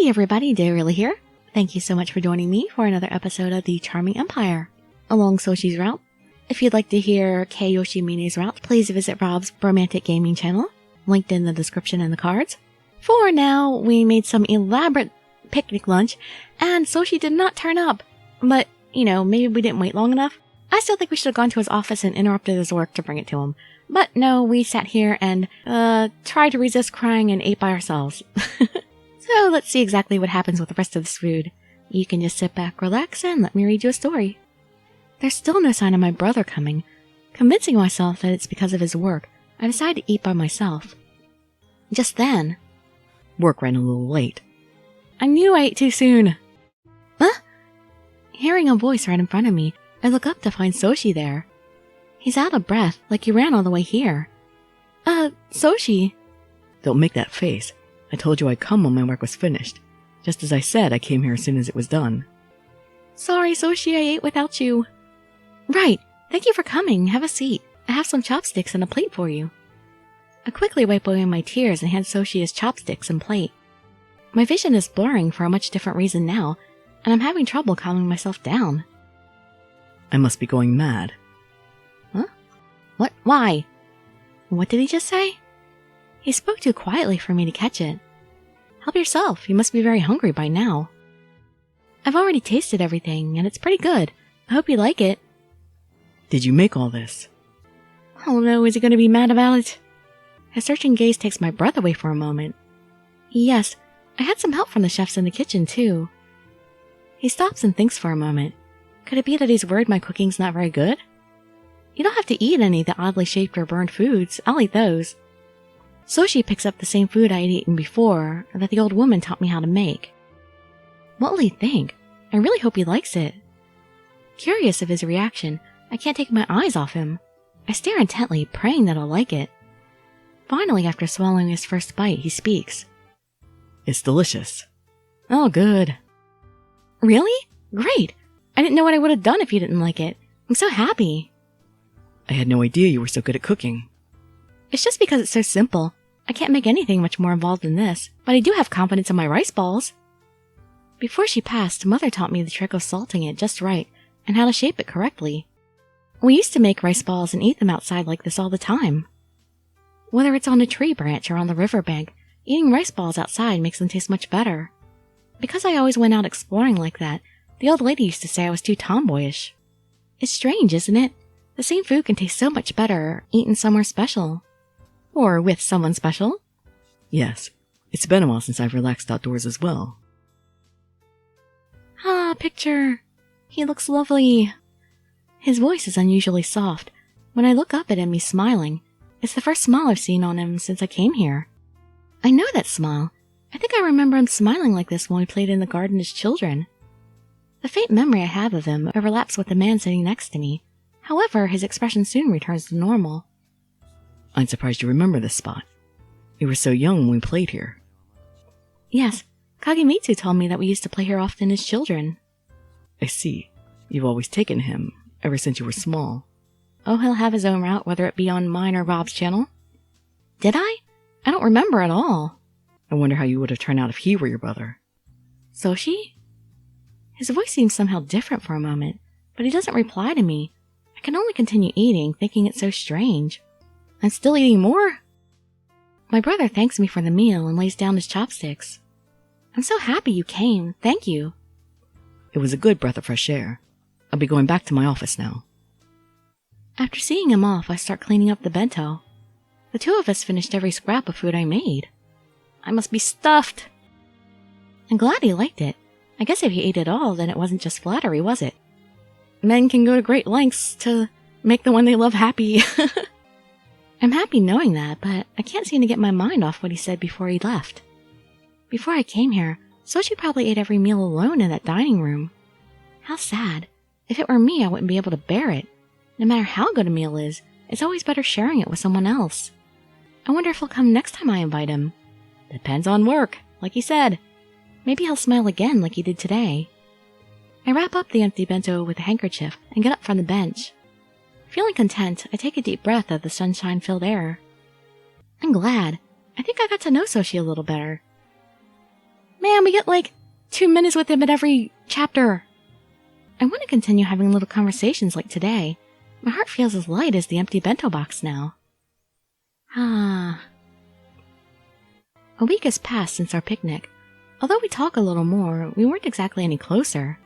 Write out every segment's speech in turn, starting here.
Hey everybody, Dirili here. Thank you so much for joining me for another episode of The Charming Empire, along Soshi's route. If you'd like to hear Kei Yoshimine's route, please visit Rob's Romantic Gaming channel, linked in the description and the cards. For now, we made some elaborate picnic lunch, and Soshi did not turn up. But, maybe we didn't wait long enough. I still think we should have gone to his office and interrupted his work to bring it to him. But no, we sat here and, tried to resist crying and ate by ourselves. So let's see exactly what happens with the rest of this food. You can just sit back, relax, and let me read you a story. There's still no sign of my brother coming. Convincing myself that it's because of his work, I decide to eat by myself. Just then, work ran a little late. I knew I ate too soon. Huh? Hearing a voice right in front of me, I look up to find Soshi there. He's out of breath, like he ran all the way here. Soshi. Don't make that face. I told you I'd come when my work was finished. Just as I said, I came here as soon as it was done. Sorry, Soshi, I ate without you. Right. Thank you for coming. Have a seat. I have some chopsticks and a plate for you. I quickly wipe away my tears and hand Soshi his chopsticks and plate. My vision is blurring for a much different reason now, and I'm having trouble calming myself down. I must be going mad. Huh? What? Why? What did he just say? He spoke too quietly for me to catch it. Help yourself. You must be very hungry by now. I've already tasted everything, and it's pretty good. I hope you like it. Did you make all this? Oh no, is he going to be mad about it? His searching gaze takes my breath away for a moment. Yes, I had some help from the chefs in the kitchen, too. He stops and thinks for a moment. Could it be that he's worried my cooking's not very good? You don't have to eat any of the oddly shaped or burned foods. I'll eat those. Soshi picks up the same food I had eaten before that the old woman taught me how to make. What will he think? I really hope he likes it. Curious of his reaction, I can't take my eyes off him. I stare intently, praying that he'll like it. Finally, after swallowing his first bite, he speaks. It's delicious. Oh, good. Really? Great! I didn't know what I would have done if you didn't like it. I'm so happy. I had no idea you were so good at cooking. It's just because it's so simple. I can't make anything much more involved than this, but I do have confidence in my rice balls. Before she passed, Mother taught me the trick of salting it just right, and how to shape it correctly. We used to make rice balls and eat them outside like this all the time. Whether it's on a tree branch or on the riverbank, eating rice balls outside makes them taste much better. Because I always went out exploring like that, the old lady used to say I was too tomboyish. It's strange, isn't it? The same food can taste so much better eaten somewhere special. Or with someone special. Yes, it's been a while since I've relaxed outdoors as well. Ah, picture. He looks lovely. His voice is unusually soft. When I look up at him, he's smiling. It's the first smile I've seen on him since I came here. I know that smile. I think I remember him smiling like this when we played in the garden as children. The faint memory I have of him overlaps with the man sitting next to me. However, his expression soon returns to normal. I'm surprised you remember this spot. You were so young when we played here. Yes, Kagemitsu told me that we used to play here often as children. I see. You've always taken him, ever since you were small. Oh, he'll have his own route, whether it be on mine or Rob's channel. Did I? I don't remember at all. I wonder how you would have turned out if he were your brother. Soshi? His voice seems somehow different for a moment, but he doesn't reply to me. I can only continue eating, thinking it's so strange. I'm still eating more? My brother thanks me for the meal and lays down his chopsticks. I'm so happy you came. Thank you. It was a good breath of fresh air. I'll be going back to my office now. After seeing him off, I start cleaning up the bento. The two of us finished every scrap of food I made. I must be stuffed. I'm glad he liked it. I guess if he ate it all, then it wasn't just flattery, was it? Men can go to great lengths to make the one they love happy. I'm happy knowing that, but I can't seem to get my mind off what he said before he left. Before I came here, Soshi probably ate every meal alone in that dining room. How sad. If it were me, I wouldn't be able to bear it. No matter how good a meal is, it's always better sharing it with someone else. I wonder if he'll come next time I invite him. Depends on work, like he said. Maybe he'll smile again like he did today. I wrap up the empty bento with a handkerchief and get up from the bench. Feeling content, I take a deep breath of the sunshine-filled air. I'm glad. I think I got to know Soshi a little better. Man, we get like 2 minutes with him at every chapter. I want to continue having little conversations like today. My heart feels as light as the empty bento box now. A week has passed since our picnic. Although we talk a little more, we weren't exactly any closer.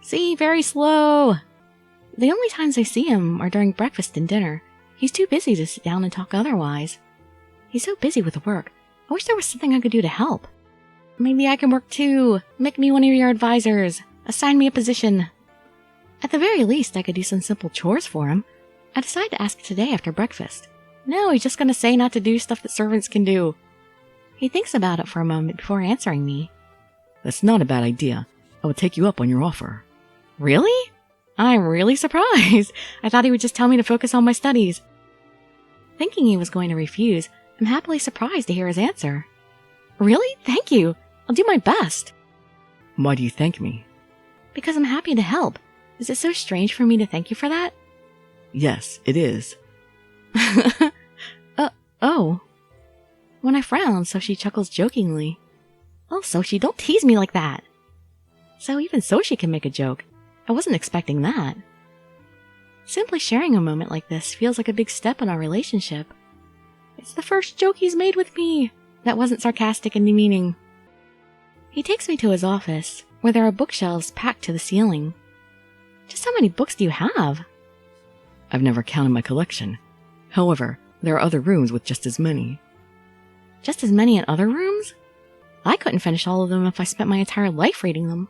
See, very slow. The only times I see him are during breakfast and dinner. He's too busy to sit down and talk otherwise. He's so busy with work. I wish there was something I could do to help. Maybe I can work too. Make me one of your advisors. Assign me a position. At the very least, I could do some simple chores for him. I decided to ask today after breakfast. No, he's just gonna say not to do stuff that servants can do. He thinks about it for a moment before answering me. That's not a bad idea. I will take you up on your offer. Really? I'm really surprised. I thought he would just tell me to focus on my studies. Thinking he was going to refuse, I'm happily surprised to hear his answer. Really? Thank you. I'll do my best. Why do you thank me? Because I'm happy to help. Is it so strange for me to thank you for that? Yes, it is. Oh. When I frown, Soshi chuckles jokingly. Oh, Soshi, don't tease me like that. So even Soshi can make a joke. I wasn't expecting that. Simply sharing a moment like this feels like a big step in our relationship. It's the first joke he's made with me. That wasn't sarcastic and demeaning. He takes me to his office, where there are bookshelves packed to the ceiling. Just how many books do you have? I've never counted my collection. However, there are other rooms with just as many. Just as many in other rooms? I couldn't finish all of them if I spent my entire life reading them.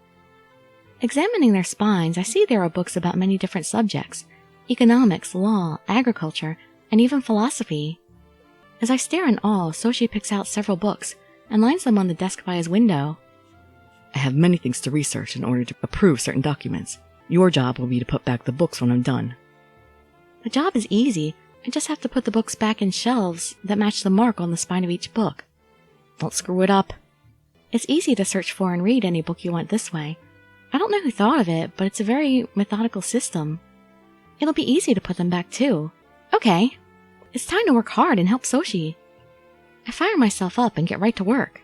Examining their spines, I see there are books about many different subjects: economics, law, agriculture, and even philosophy. As I stare in awe, Soshi picks out several books and lines them on the desk by his window. I have many things to research in order to approve certain documents. Your job will be to put back the books when I'm done. The job is easy. I just have to put the books back in shelves that match the mark on the spine of each book. Don't screw it up. It's easy to search for and read any book you want this way. I don't know who thought of it, but it's a very methodical system. It'll be easy to put them back too. Okay, it's time to work hard and help Soshi. I fire myself up and get right to work.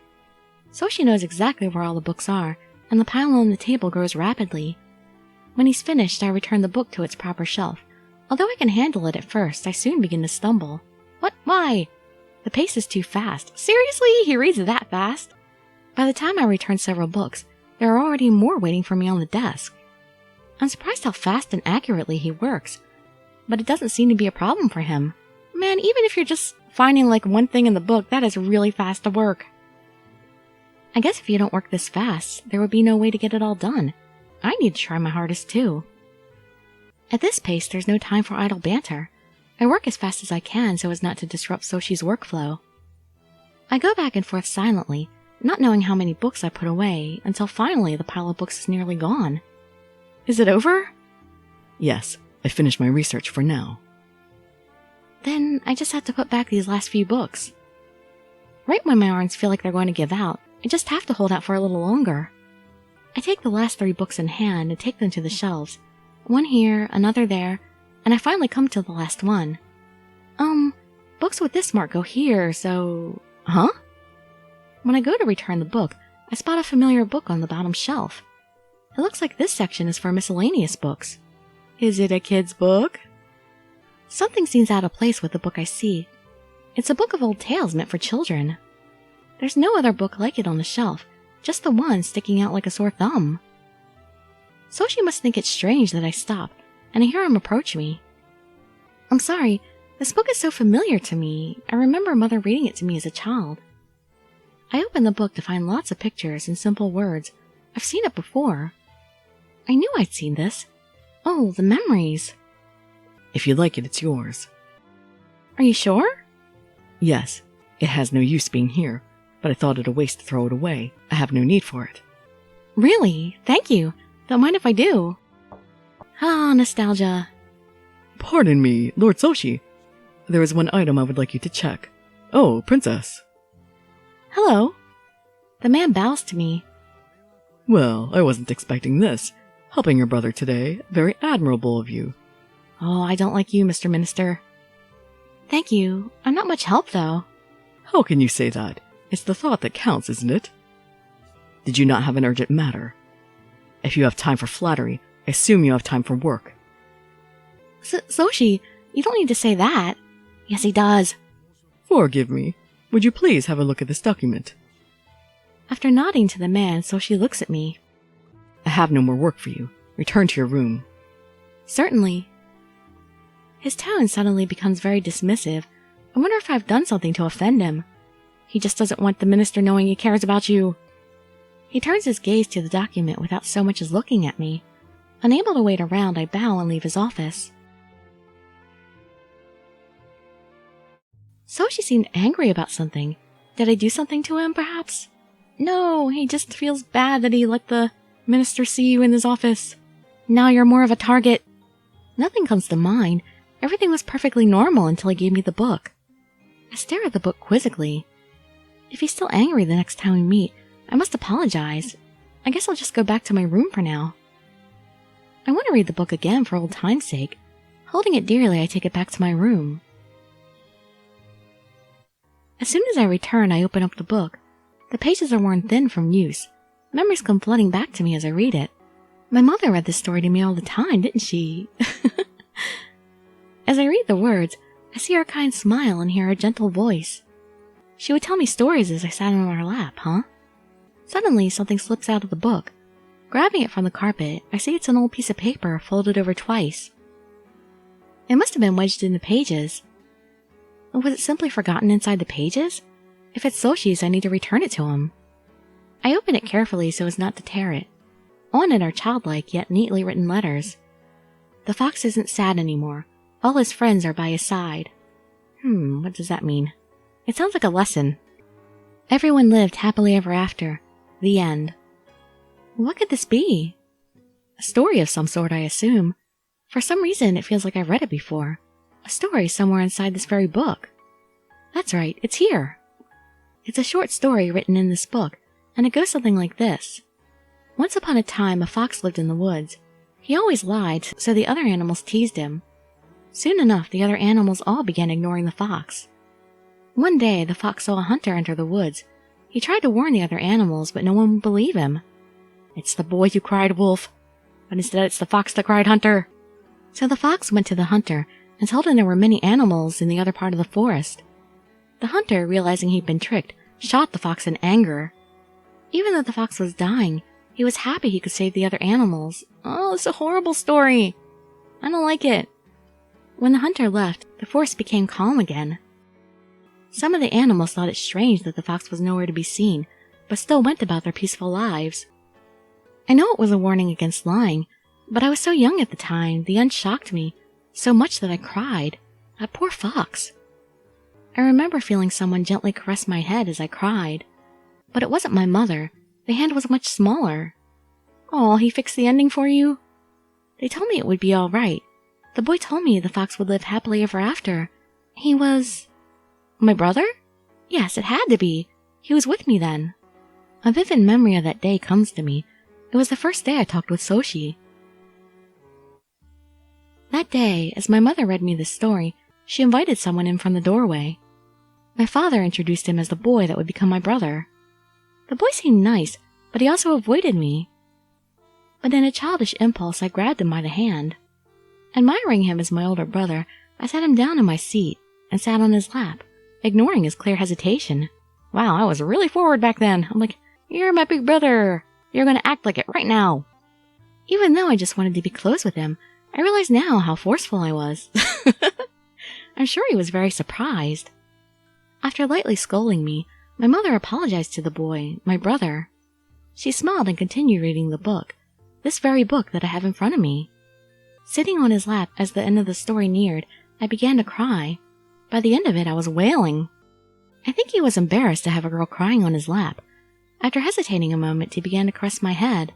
Soshi knows exactly where all the books are, and the pile on the table grows rapidly. When he's finished, I return the book to its proper shelf. Although I can handle it at first, I soon begin to stumble. What? Why? The pace is too fast. Seriously? He reads that fast? By the time I return several books, there are already more waiting for me on the desk. I'm surprised how fast and accurately he works, but it doesn't seem to be a problem for him. Man, even if you're just finding like one thing in the book, that is really fast to work. I guess if you don't work this fast, there would be no way to get it all done. I need to try my hardest too. At this pace, there's no time for idle banter. I work as fast as I can so as not to disrupt Soshi's workflow. I go back and forth silently, not knowing how many books I put away, until finally the pile of books is nearly gone. Is it over? Yes, I finished my research for now. Then I just have to put back these last few books. Right when my arms feel like they're going to give out, I just have to hold out for a little longer. I take the last 3 books in hand and take them to the shelves. One here, another there, and I finally come to the last one. Books with this mark go here, so... Huh? When I go to return the book, I spot a familiar book on the bottom shelf. It looks like this section is for miscellaneous books. Is it a kid's book? Something seems out of place with the book I see. It's a book of old tales meant for children. There's no other book like it on the shelf, just the one sticking out like a sore thumb. Soshi must think it's strange that I stop, and I hear him approach me. I'm sorry, this book is so familiar to me. I remember Mother reading it to me as a child. I open the book to find lots of pictures and simple words. I've seen it before. I knew I'd seen this. Oh, the memories. If you like it, it's yours. Are you sure? Yes, it has no use being here, but I thought it a waste to throw it away. I have no need for it. Really? Thank you. Don't mind if I do. Ah, nostalgia. Pardon me, Lord Soshi. There is one item I would like you to check. Oh, Princess. Hello. The man bows to me. Well, I wasn't expecting this. Helping your brother today. Very admirable of you. Oh, I don't like you, Mr. Minister. Thank you. I'm not much help, though. How can you say that? It's the thought that counts, isn't it? Did you not have an urgent matter? If you have time for flattery, I assume you have time for work. Soshi, you don't need to say that. Yes, he does. Forgive me. Would you please have a look at this document? After nodding to the man, Soshi looks at me. I have no more work for you. Return to your room. Certainly. His tone suddenly becomes very dismissive. I wonder if I've done something to offend him. He just doesn't want the minister knowing he cares about you. He turns his gaze to the document without so much as looking at me. Unable to wait around, I bow and leave his office. Soshi seemed angry about something. Did I do something to him, perhaps? No, he just feels bad that he let the minister see you in his office. Now you're more of a target. Nothing comes to mind. Everything was perfectly normal until he gave me the book. I stare at the book quizzically. If he's still angry the next time we meet, I must apologize. I guess I'll just go back to my room for now. I want to read the book again for old time's sake. Holding it dearly, I take it back to my room. As soon as I return, I open up the book. The pages are worn thin from use. Memories come flooding back to me as I read it. My mother read this story to me all the time, didn't she? As I read the words, I see her kind smile and hear her gentle voice. She would tell me stories as I sat on her lap, huh? Suddenly, something slips out of the book. Grabbing it from the carpet, I see it's an old piece of paper folded over twice. It must have been wedged in the pages. Or was it simply forgotten inside the pages? If it's Soshi's, I need to return it to him. I open it carefully so as not to tear it. On it are childlike yet neatly written letters. The fox isn't sad anymore. All his friends are by his side. What does that mean? It sounds like a lesson. Everyone lived happily ever after. The end. What could this be? A story of some sort, I assume. For some reason, it feels like I've read it before. A story somewhere inside this very book. That's right, it's here. It's a short story written in this book, and it goes something like this. Once upon a time, a fox lived in the woods. He always lied, so the other animals teased him. Soon enough, the other animals all began ignoring the fox. One day, the fox saw a hunter enter the woods. He tried to warn the other animals, but no one would believe him. It's the boy who cried wolf, but instead it's the fox that cried hunter. So the fox went to the hunter and told him there were many animals in the other part of the forest. The hunter, realizing he'd been tricked, shot the fox in anger. Even though the fox was dying, he was happy he could save the other animals. Oh, it's a horrible story. I don't like it. When the hunter left, the forest became calm again. Some of the animals thought it strange that the fox was nowhere to be seen, but still went about their peaceful lives. I know it was a warning against lying, but I was so young at the time, the end shocked me, so much that I cried. That poor fox. I remember feeling someone gently caress my head as I cried. But it wasn't my mother. The hand was much smaller. Oh, he fixed the ending for you? They told me it would be all right. The boy told me the fox would live happily ever after. He was... my brother? Yes, it had to be. He was with me then. A vivid memory of that day comes to me. It was the first day I talked with Soshi. That day, as my mother read me this story, she invited someone in from the doorway. My father introduced him as the boy that would become my brother. The boy seemed nice, but he also avoided me. But in a childish impulse, I grabbed him by the hand. Admiring him as my older brother, I sat him down in my seat and sat on his lap, ignoring his clear hesitation. Wow, I was really forward back then. I'm like, you're my big brother. You're gonna act like it right now. Even though I just wanted to be close with him, I realize now how forceful I was. I'm sure he was very surprised. After lightly scolding me, my mother apologized to the boy, my brother. She smiled and continued reading the book, this very book that I have in front of me. Sitting on his lap as the end of the story neared, I began to cry. By the end of it, I was wailing. I think he was embarrassed to have a girl crying on his lap. After hesitating a moment, he began to caress my head.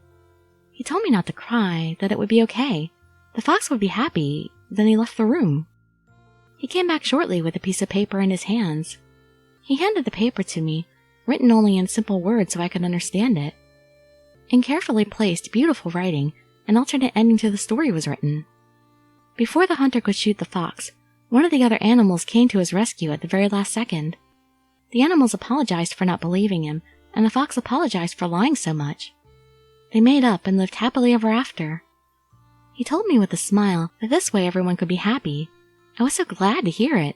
He told me not to cry, that it would be okay. The fox would be happy. Then he left the room. He came back shortly with a piece of paper in his hands. He handed the paper to me, written only in simple words so I could understand it. In carefully placed, beautiful writing, an alternate ending to the story was written. Before the hunter could shoot the fox, one of the other animals came to his rescue at the very last second. The animals apologized for not believing him and the fox apologized for lying so much. They made up and lived happily ever after. He told me with a smile that this way everyone could be happy. I was so glad to hear it.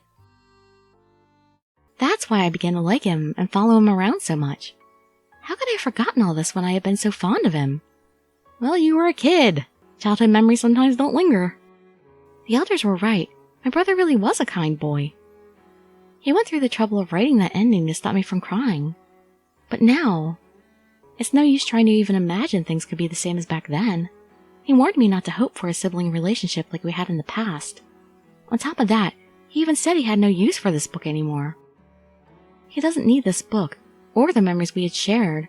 That's why I began to like him and follow him around so much. How could I have forgotten all this when I had been so fond of him? Well, you were a kid. Childhood memories sometimes don't linger. The elders were right. My brother really was a kind boy. He went through the trouble of writing that ending to stop me from crying. But now, it's no use trying to even imagine things could be the same as back then. He warned me not to hope for a sibling relationship like we had in the past. On top of that, he even said he had no use for this book anymore. He doesn't need this book, or the memories we had shared.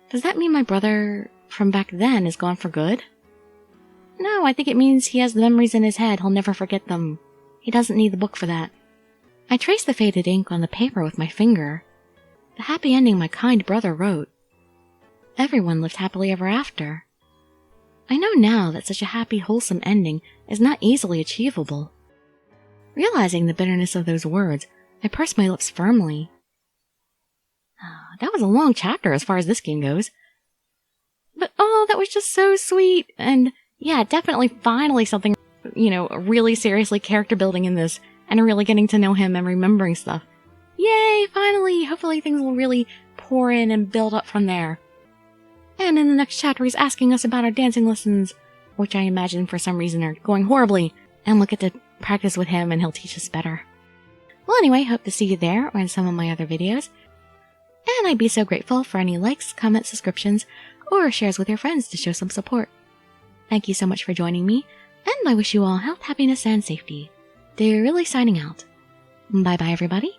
Does that mean my brother from back then is gone for good? No, I think it means he has the memories in his head. He'll never forget them. He doesn't need the book for that. I traced the faded ink on the paper with my finger. The happy ending my kind brother wrote. Everyone lived happily ever after. I know now that such a happy, wholesome ending is not easily achievable. Realizing the bitterness of those words, I pursed my lips firmly. That was a long chapter as far as this game goes. But oh, that was just so sweet. And yeah, definitely finally something, really seriously character building in this and really getting to know him and remembering stuff. Yay, finally! Hopefully things will really pour in and build up from there. And in the next chapter, he's asking us about our dancing lessons, which I imagine for some reason are going horribly, and we'll get to practice with him and he'll teach us better. Well, anyway, hope to see you there or in some of my other videos. And I'd be so grateful for any likes, comments, subscriptions, or shares with your friends to show some support. Thank you so much for joining me, and I wish you all health, happiness, and safety. Dirili signing out. Bye-bye, everybody.